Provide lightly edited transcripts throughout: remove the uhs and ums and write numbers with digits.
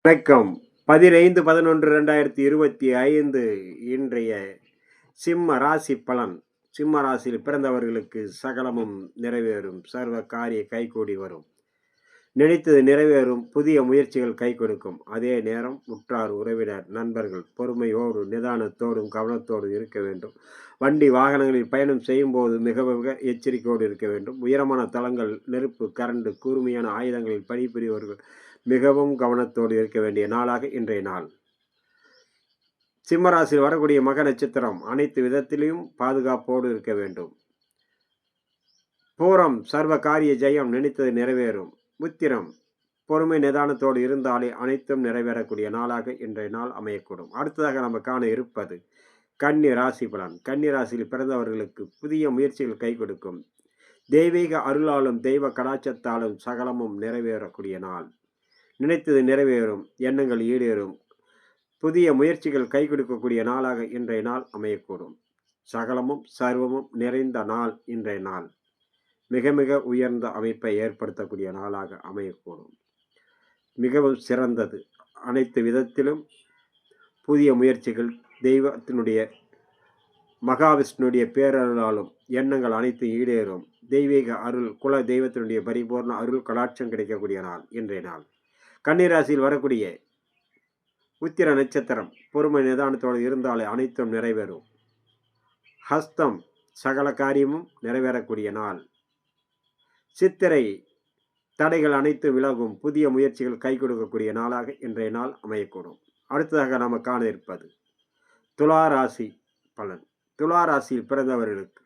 வணக்கம். 15/11/2025 இன்றைய சிம்ம ராசி பலன். சிம்ம ராசியில் பிறந்தவர்களுக்கு சகலமும் நிறைவேறும். சர்வ காரிய கைகூடி வரும். நினைத்தது நிறைவேறும். புதிய முயற்சிகள் கை கொடுக்கும். அதே நேரம் உற்றார், உறவினர், நண்பர்கள் பொறுமையோடு, நிதானத்தோடும், கவனத்தோடும் இருக்க வேண்டும். வண்டி வாகனங்களில் பயணம் செய்யும் போது மிக மிக எச்சரிக்கையோடு இருக்க வேண்டும். உயரமான தளங்கள், நெருப்பு, கரண்டு, கூர்மையான ஆயுதங்களில் பணிபுரிபவர்கள் மிகவும் கவனத்தோடு இருக்க வேண்டிய நாளாக இன்றைய நாள். சிம்மராசியில் வரக்கூடிய மக நட்சத்திரம் அனைத்து விதத்திலும் பாதுகாப்போடு இருக்க வேண்டும். பூரம் சர்வ காரிய ஜெயம், நினைத்தது நிறைவேறும். உத்திரம் பொறுமை நிதானத்தோடு இருந்தாலே அனைத்தும் நிறைவேறக்கூடிய நாளாக இன்றைய நாள் அமையக்கூடும். அடுத்ததாக நம்ம காண இருப்பது கன்னி ராசி பலன். கன்னி ராசியில் பிறந்தவர்களுக்கு புதிய முயற்சிகள் கை கொடுக்கும். தெய்வீக அருளாலும் தெய்வ கடாட்சத்தாலும் சகலமும் நிறைவேறக்கூடிய நாள். நினைத்தது நிறைவேறும். எண்ணங்கள் ஈடேறும். புதிய முயற்சிகள் கை கொடுக்கக்கூடிய நாளாக இன்றைய நாள் அமையக்கூடும். சகலமும் சர்வமும் நிறைந்த நாள் இன்றைய நாள். மிக மிக உயர்ந்த அமைப்பை ஏற்படுத்தக்கூடிய நாளாக அமையக்கூடும். மிகவும் சிறந்தது. அனைத்து விதத்திலும் புதிய முயற்சிகள் தெய்வத்தினுடைய மகாவிஷ்ணுடைய பேரருளாலும் எண்ணங்கள் அனைத்து ஈடேறும். தெய்வீக அருள், குல தெய்வத்தினுடைய பரிபூர்ண அருள் கடாட்சம் கிடைக்கக்கூடிய நாள் இன்றைய நாள். கன்னிராசியில் வரக்கூடிய உத்திர நட்சத்திரம் பொறுமை நிதானத்தோடு இருந்தாலே அனைத்தும் நிறைவேறும். ஹஸ்தம் சகல காரியமும் நிறைவேறக்கூடிய நாள். சித்திரை தடைகள் அனைத்து விலகும். புதிய முயற்சிகள் கை கொடுக்கக்கூடிய நாளாக இன்றைய நாள் அமையக்கூடும். அடுத்ததாக நாம் காண இருப்பது துலா ராசி பலன். துலா ராசியில் பிறந்தவர்களுக்கு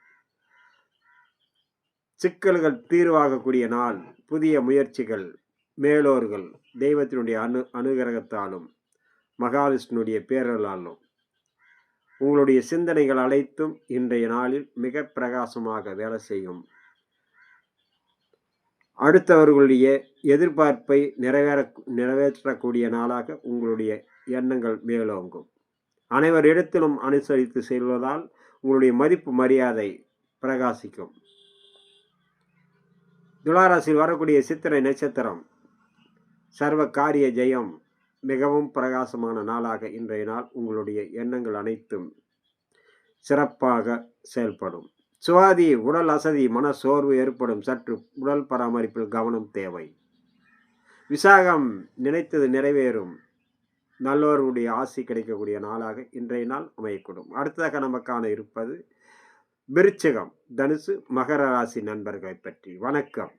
சிக்கல்கள் தீர்வாகக்கூடிய நாள். புதிய முயற்சிகள், மேலோர்கள் தெய்வத்தினுடைய அனுகிரகத்தாலும் மகாவிஷ்ணுடைய பேரலாலும் உங்களுடைய சிந்தனைகள் அனைத்தும் இன்றைய நாளில் மிக பிரகாசமாக வேலை செய்யும். அடுத்தவர்களுடைய எதிர்பார்ப்பை நிறைவேற்றக்கூடிய நாளாக உங்களுடைய எண்ணங்கள் மேலோங்கும். அனைவரிடத்திலும் அனுசரித்து செல்வதால் உங்களுடைய மதிப்பு மரியாதை பிரகாசிக்கும். துளாராசியில் வரக்கூடிய சித்திரை நட்சத்திரம் சர்வ காரிய ஜெயம், மிகவும் பிரகாசமான நாளாக இன்றைய நாள். உங்களுடைய எண்ணங்கள் அனைத்தும் சிறப்பாக செயல்படும். சுவாதி உடல் அசதி, மன சோர்வு ஏற்படும். சற்று உடல் பராமரிப்பில் கவனம் தேவை. விசாகம் நினைத்தது நிறைவேறும். நல்லோருடைய ஆசி கிடைக்கக்கூடிய நாளாக இன்றைய நாள் அமையக்கூடும். அடுத்ததாக நம்ம காண இருப்பது விருச்சிகம், தனுசு, மகர ராசி நண்பர்களை பற்றி. வணக்கம்.